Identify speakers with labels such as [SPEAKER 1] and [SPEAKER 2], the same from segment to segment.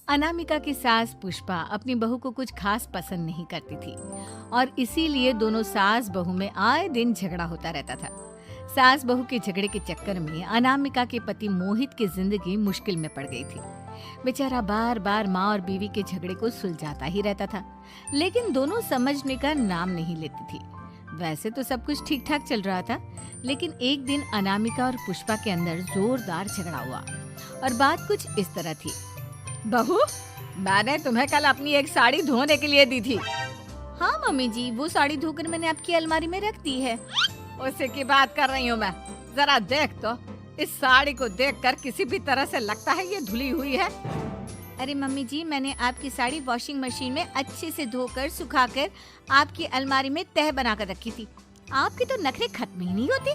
[SPEAKER 1] अनामिका की सास पुष्पा अपनी बहू को कुछ खास पसंद नहीं करती थी और इसीलिए दोनों सास बहू में आए दिन झगड़ा होता रहता था। सास बहू के झगड़े के चक्कर में अनामिका के पति मोहित की जिंदगी मुश्किल में पड़ गई थी। बेचारा बार बार माँ और बीवी के झगड़े को सुलझाता ही रहता था, लेकिन दोनों समझने का नाम नहीं लेती थी। वैसे तो सब कुछ ठीक ठाक चल रहा था, लेकिन एक दिन अनामिका और पुष्पा के अंदर जोरदार झगड़ा हुआ और बात कुछ इस तरह थी। बहू, मैंने तुम्हें कल अपनी एक साड़ी धोने के लिए दी थी। हाँ मम्मी जी, वो साड़ी धोकर मैंने आपकी अलमारी में रख दी है। उसी की बात कर रही हूँ मैं। जरा देख तो, इस साड़ी को देखकर किसी भी तरह से लगता है ये धुली हुई है। अरे मम्मी जी, मैंने आपकी साड़ी वॉशिंग मशीन में अच्छे से धोकर सुखाकर आपकी अलमारी में तह बनाकर रखी थी। आपके तो नखरे खत्म ही नहीं होते।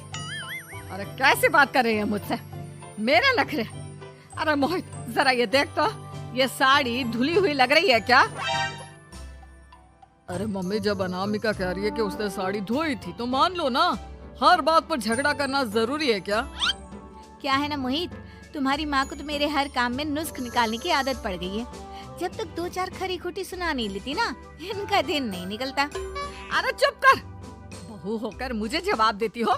[SPEAKER 1] अरे कैसे बात कर रही है मुझसे? मेरे नखरे? अरे मोहित, जरा ये देख तो, ये साड़ी धुली हुई लग रही है क्या?
[SPEAKER 2] अरे मम्मी, जब अनामिका कह रही है कि उसने साड़ी धोई थी तो मान लो ना। हर बात पर झगड़ा करना जरूरी है क्या?
[SPEAKER 1] क्या है ना मोहित, तुम्हारी माँ को तो मेरे हर काम में नुस्ख निकालने की आदत पड़ गई है। जब तक दो चार खरी खोटी सुना नहीं लेती ना, इनका दिन नहीं निकलता।
[SPEAKER 2] अरे चुप कर, बहू होकर मुझे जवाब देती हो।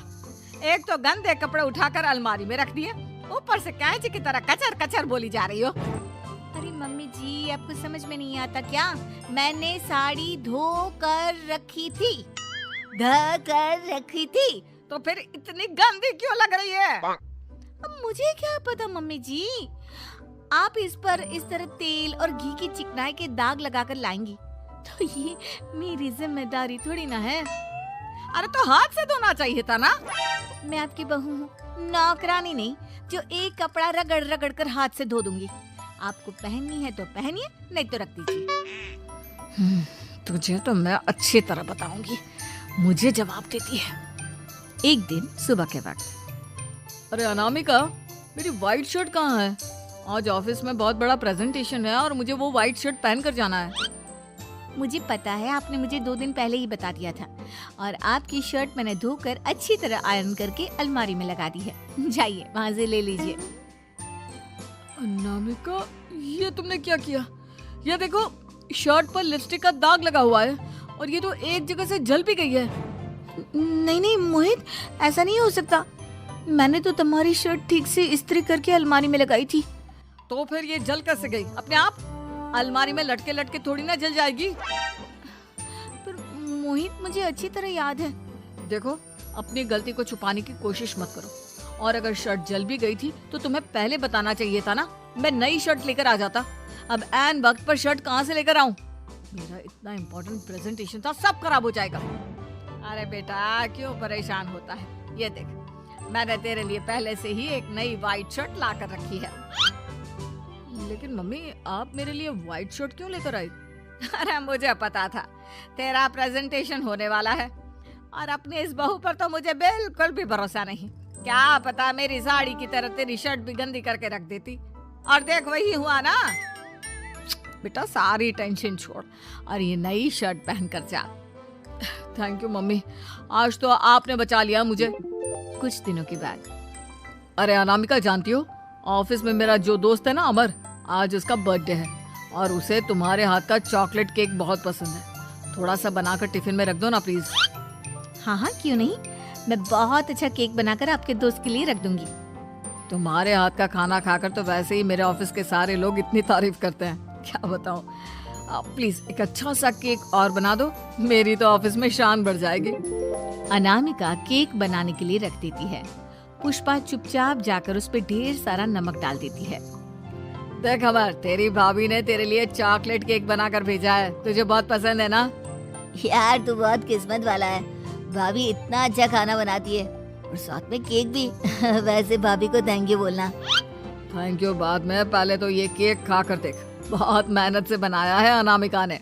[SPEAKER 2] एक तो गंदे कपड़े उठाकर अलमारी में रख दिए, ऊपर से कैंची की तरह कचर कचर बोली जा रही हो।
[SPEAKER 1] अरे मम्मी जी, आपको समझ में नहीं आता क्या? मैंने साड़ी धो कर रखी थी,
[SPEAKER 2] तो फिर इतनी गंदी क्यों लग रही है?
[SPEAKER 1] अब मुझे क्या पता मम्मी जी, आप इस पर इस तरह तेल और घी की चिकनाई के दाग लगाकर लाएंगी तो ये मेरी जिम्मेदारी थोड़ी ना है।
[SPEAKER 2] अरे तो हाथ से धोना चाहिए था ना।
[SPEAKER 1] मैं आपकी बहू हूँ, नौकरानी नहीं जो एक कपड़ा रगड़ रगड़ कर हाथ से धो दूंगी। आपको पहननी है तो पहनिए, नहीं तो रख दीजिए।
[SPEAKER 2] तुझे तो मैं अच्छी तरह बताऊंगी, मुझे जवाब देती है।
[SPEAKER 1] एक दिन सुबह के वक्त,
[SPEAKER 2] अरे अनामिका, मेरी व्हाइट शर्ट कहाँ है? आज ऑफिस में बहुत बड़ा प्रेजेंटेशन है और मुझे वो व्हाइट शर्ट पहन कर जाना है।
[SPEAKER 1] मुझे पता है, आपने मुझे 2 दिन पहले ही बता दिया था और आपकी शर्ट मैंने धोकर अच्छी तरह आयरन करके अलमारी में लगा दी है। जाइए वहाँ से ले लीजिए।
[SPEAKER 2] अनामिका, ये तुमने क्या किया? ये देखो, शर्ट पर लिपस्टिक का दाग लगा हुआ है और ये तो एक जगह से जल भी गई है।
[SPEAKER 1] नहीं नहीं मोहित, ऐसा नहीं हो सकता। मैंने तो तुम्हारी शर्ट ठीक से इस्त्री करके अलमारी में लगाई थी।
[SPEAKER 2] तो फिर ये जल कैसे गई अपने आप? अलमारी में लटके लटके थोड़ी ना जल जाएगी।
[SPEAKER 1] पर मोहित, मुझे अच्छी तरह याद है।
[SPEAKER 2] देखो, अपनी गलती को छुपाने की कोशिश मत करो। और अगर शर्ट जल भी गई थी तो तुम्हें पहले बताना चाहिए था ना। मैं नई शर्ट लेकर आ जाता। अब ऐन वक्त पर शर्ट कहाँ से लेकर आऊं? मेरा इतना इम्पोर्टेंट प्रेजेंटेशन था, सब खराब हो जाएगा। अरे बेटा, क्यों परेशान होता है? ये देख, मैंने तेरे लिए पहले से ही एक नई व्हाइट शर्ट ला कर रखी है। लेकिन मम्मी, आप मेरे लिए व्हाइट शर्ट क्यों लेकर आई? अरे मुझे पता था तेरा प्रेजेंटेशन होने वाला है और अपनी इस बहू पर तो मुझे बिल्कुल भी भरोसा नहीं। क्या पता मेरी साड़ी की तरह तेरी शर्ट भी गंदी करके रख देती। और देख, वही हुआ ना। बेटा, सारी टेंशन छोड़ और ये नई शर्ट पहन कर जा। थैंक यू मम्मी, आज तो आपने बचा लिया मुझे।
[SPEAKER 1] कुछ दिनों के बाद,
[SPEAKER 2] अरे अनामिका, जानती हो, ऑफिस में मेरा जो दोस्त है ना अमर, आज उसका बर्थडे है और उसे तुम्हारे हाथ का चॉकलेट केक बहुत पसंद है। थोड़ा सा बनाकर टिफिन में रख दो ना प्लीज।
[SPEAKER 1] हाँ हाँ, क्यों नहीं, मैं बहुत अच्छा केक बनाकर आपके दोस्त के लिए रख दूंगी।
[SPEAKER 2] तुम्हारे हाथ का खाना खाकर तो वैसे ही मेरे ऑफिस के सारे लोग इतनी तारीफ करते हैं, क्या बताऊं। प्लीज एक अच्छा सा केक और बना दो, मेरी तो ऑफिस में शान बढ़ जाएगी।
[SPEAKER 1] अनामिका केक बनाने के लिए रख देती है। पुष्पा चुपचाप जाकर उस पे ढेर सारा नमक डाल देती है।
[SPEAKER 2] देख अमर, तेरी भाभी ने तेरे लिए चॉकलेट केक बनाकर भेजा है, तुझे बहुत पसंद है ना?
[SPEAKER 1] यार, तू बहुत किस्मत वाला है, भाभी इतना अच्छा खाना बनाती है और साथ में केक भी। वैसे भाभी को थैंक यू बोलना।
[SPEAKER 2] थैंक यू बाद में, पहले तो ये केक खा कर देख। बहुत मेहनत से बनाया है अनामिका ने।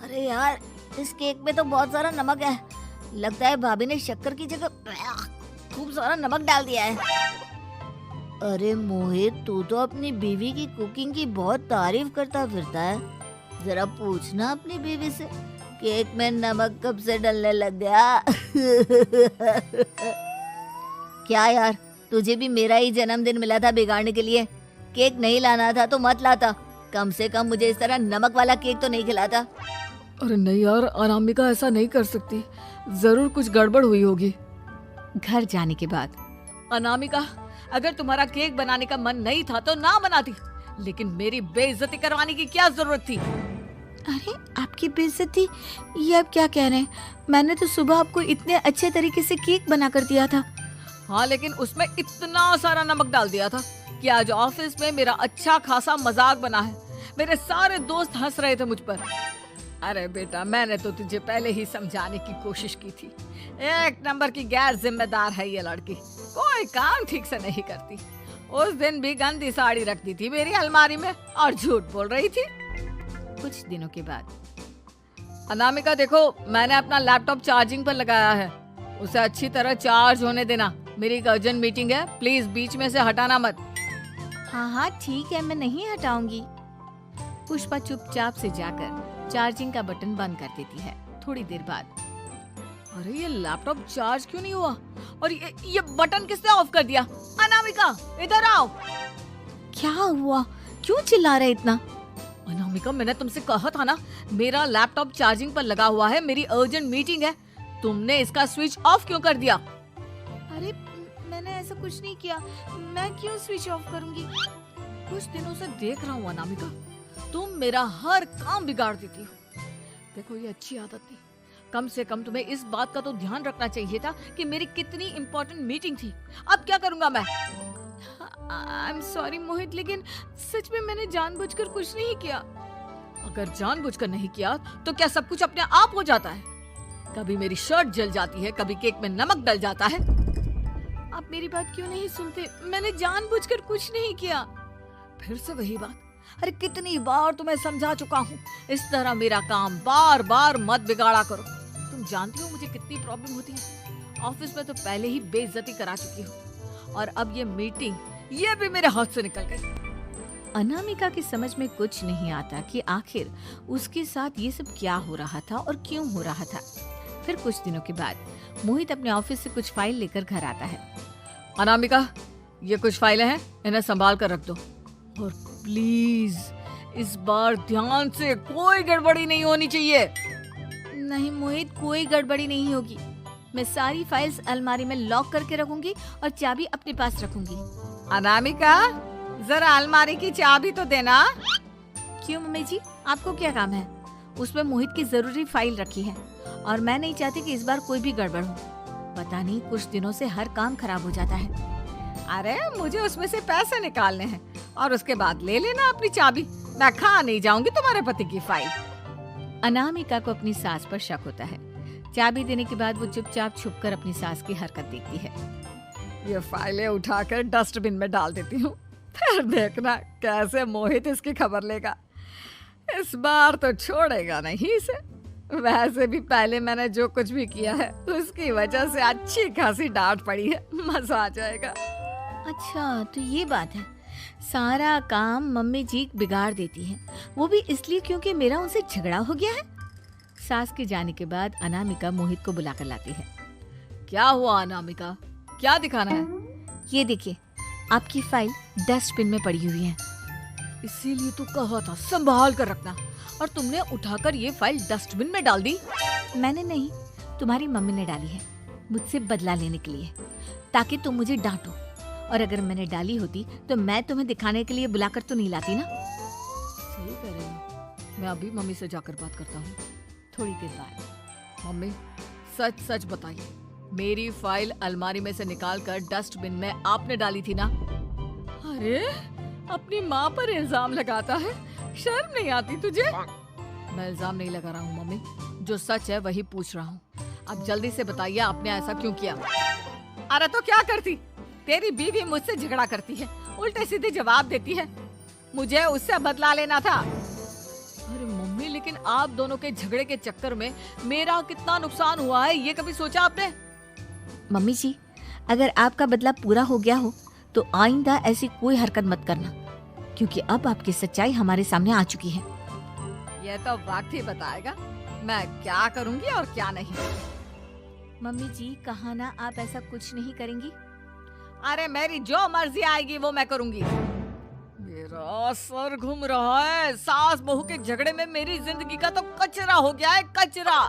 [SPEAKER 1] अरे यार, इस केक में तो बहुत सारा नमक है। लगता है भाभी ने शक्कर की जगह खूब सारा नमक डाल दिया है। अरे मोहित, तू तो अपनी बीवी की कुकिंग की बहुत तारीफ करता फिरता है। जरा पूछना अपनी बीवी से, केक में नमक कब से डलने लग गया? क्या यार,
[SPEAKER 3] तुझे भी मेरा ही जन्मदिन मिला था बिगाड़ने के लिए। केक नहीं लाना था तो मत लाता, कम से कम मुझे इस तरह नमक वाला केक तो नहीं खिलाता।
[SPEAKER 2] अरे नहीं यार, अनामिका ऐसा नहीं कर सकती, जरूर कुछ गड़बड़ हुई होगी।
[SPEAKER 1] घर जाने के बाद
[SPEAKER 2] अनामिका, अगर तुम्हारा केक बनाने का मन नहीं था तो ना बनाती, लेकिन मेरी बेइज्जती करवाने की क्या जरूरत थी?
[SPEAKER 1] अरे आपकी बेइज्जती, ये आप क्या कह रहे हैं? मैंने तो सुबह आपको इतने अच्छे तरीके से केक बना कर दिया था।
[SPEAKER 2] हाँ, लेकिन उसमें इतना सारा नमक डाल दिया था कि आज ऑफिस में मेरा अच्छा खासा मजाक बना है। मेरे सारे दोस्त हंस रहे थे मुझ पर। अरे बेटा, मैंने तो तुझे पहले ही समझाने की कोशिश की थी। एक नंबर की गैर जिम्मेदार है ये लड़की, कोई काम ठीक से नहीं करती। उस दिन भी गंदी साड़ी रख दी थी मेरी अलमारी में और झूठ बोल रही थी।
[SPEAKER 1] कुछ दिनों के बाद
[SPEAKER 2] अनामिका देखो, मैंने अपना लैपटॉप चार्जिंग पर लगाया है, उसे अच्छी तरह चार्ज होने देना। मेरी एक अर्जेंट मीटिंग है, प्लीज बीच में से हटाना मत।
[SPEAKER 1] हाँ ठीक है, मैं नहीं हटाऊंगी। पुष्पा चुपचाप से जाकर चार्जिंग का बटन बंद कर देती है। थोड़ी देर बाद,
[SPEAKER 2] अरे ये लैपटॉप चार्ज क्यों नहीं हुआ? और ये बटन किसने ऑफ कर दिया? अनामिका, इधर आओ।
[SPEAKER 1] क्या हुआ? क्यों चिल्ला रहे इतना?
[SPEAKER 2] अनामिका, मैंने तुमसे कहा था ना, मेरा लैपटॉप चार्जिंग पर लगा हुआ है, मेरी अर्जेंट मीटिंग है। तुमने इसका स्विच ऑफ क्यों कर दिया?
[SPEAKER 1] अरे मैंने ऐसा कुछ नहीं किया, मैं क्यों स्विच ऑफ करूंगी?
[SPEAKER 2] कुछ दिनों से देख रहा हूँ अनामिका, तुम मेरा हर काम बिगाड़ देती हो। देखो, ये अच्छी आदत नहीं। कम से कम तुम्हें इस बात का तो ध्यान रखना चाहिए था कि मेरी कितनी इम्पोर्टेंट मीटिंग थी। अब क्या करूंगा मैं?
[SPEAKER 1] आई एम सॉरी मोहित, लेकिन सच में मैंने जानबूझकर कुछ नहीं किया।
[SPEAKER 2] अगर जानबूझकर नहीं किया तो क्या सब कुछ अपने आप हो जाता है? कभी मेरी शर्ट जल जाती है, कभी केक में नमक डल जाता है।
[SPEAKER 1] आप मेरी बात क्यों नहीं सुनते? मैंने जानबूझकर कुछ नहीं किया।
[SPEAKER 2] फिर से वही बात। अरे कितनी बार तुम्हें समझा चुका हूँ, इस तरह मेरा काम बार बार मत बिगाड़ा करो। तुम जानती हो मुझे कितनी प्रॉब्लम होती है। ऑफिस में तो पहले ही बेइज्जती करा चुकी हूँ, और अब ये मीटिंग, ये भी मेरे हाथ से निकल गई।
[SPEAKER 1] अनामिका की समझ में कुछ नहीं आता कि आखिर उसके साथ ये सब क्या हो रहा था और क्यों हो रहा था। फिर कुछ दिनों के बाद मोहित अपने ऑफिस से कुछ फाइल लेकर घर आता है।
[SPEAKER 2] अनामिका, ये कुछ फाइलें हैं, इन्हें संभाल कर रख दो, और प्लीज इस बार ध्यान से, कोई गड़बड़ी नहीं होनी चाहिए।
[SPEAKER 1] नहीं मोहित, कोई गड़बड़ी नहीं होगी। मैं सारी फाइल्स अलमारी में लॉक करके रखूंगी और चाबी अपने पास रखूंगी।
[SPEAKER 2] अनामिका, जरा अलमारी की चाबी तो देना।
[SPEAKER 1] क्यों मम्मी जी, आपको क्या काम है? उसमें मोहित की जरूरी फाइल रखी है और मैं नहीं चाहती कि इस बार कोई भी गड़बड़ हो। पता नहीं, कुछ दिनों से हर काम खराब हो जाता है।
[SPEAKER 2] अरे मुझे उसमें से पैसे निकालने हैं और उसके बाद ले लेना अपनी चाबी। मैं खा नहीं जाऊंगी तुम्हारे पति की फाइल।
[SPEAKER 1] अनामिका को अपनी सास पर शक होता है। चाबी देने के बाद वो चुपचाप छुपकर अपनी सास की हरकत देखती है।
[SPEAKER 2] ये फाइलें उठाकर डस्टबिन में डाल देती हूँ, फिर देखना कैसे मोहित इसकी खबर लेगा। इस बार तो छोड़ेगा नहीं इसे। वैसे भी पहले मैंने जो कुछ भी किया है उसकी वजह से अच्छी खासी डांट पड़ी है, मजा आ जाएगा।
[SPEAKER 1] अच्छा, तो ये बात है। सारा काम मम्मी जी बिगाड़ देती हैं, वो भी इसलिए क्योंकि मेरा उनसे झगड़ा हो गया है। सास के जाने के बाद अनामिका मोहित को बुलाकर लाती है।
[SPEAKER 2] क्या हुआ अनामिका, क्या दिखाना है?
[SPEAKER 1] ये देखिए, आपकी फाइल डस्टबिन में पड़ी हुई है।
[SPEAKER 2] इसीलिए तो कहा था संभाल कर रखना, और तुमने उठाकर ये फाइल डस्टबिन में डाल दी।
[SPEAKER 1] मैंने नहीं, तुम्हारी मम्मी ने डाली है, मुझसे बदला लेने के लिए, ताकि तुम मुझे डांटो। और अगर मैंने डाली होती तो मैं तुम्हें दिखाने के लिए बुलाकर तो नहीं लाती ना।
[SPEAKER 2] सही कह रही हो, मैं अभी मम्मी से जाकर बात करता हूँ।
[SPEAKER 1] थोड़ी देर बाद,
[SPEAKER 2] मम्मी सच सच बताइए, मेरी फाइल अलमारी में से निकालकर डस्टबिन में आपने डाली थी ना? अरे अपनी माँ पर इल्जाम लगाता है, शर्म नहीं आती तुझे? मैं इल्जाम नहीं लगा रहा हूँ मम्मी, जो सच है वही पूछ रहा हूँ। अब जल्दी से बताइए आपने ऐसा क्यों किया? अरे तो क्या करती, तेरी बीवी मुझसे झगड़ा करती है, उल्टे सीधे जवाब देती है, मुझे उससे बदला लेना था। अरे मम्मी, लेकिन आप दोनों के झगड़े के चक्कर में मेरा कितना नुकसान हुआ है, ये कभी सोचा आपने?
[SPEAKER 1] मम्मी जी, अगर आपका बदला पूरा हो गया हो तो आइंदा ऐसी कोई हरकत मत करना, क्योंकि अब आपकी सच्चाई हमारे सामने आ चुकी है।
[SPEAKER 2] यह तो वक्त ही बताएगा मैं क्या करूंगी और क्या नहीं।
[SPEAKER 1] मम्मी जी, कहा ना आप ऐसा कुछ नहीं करेंगी।
[SPEAKER 2] अरे मेरी जो मर्जी आएगी वो मैं करूंगी। मेरा सर घूम रहा है। सास बहू के झगड़े में मेरी जिंदगी का तो कचरा हो गया है, कचरा।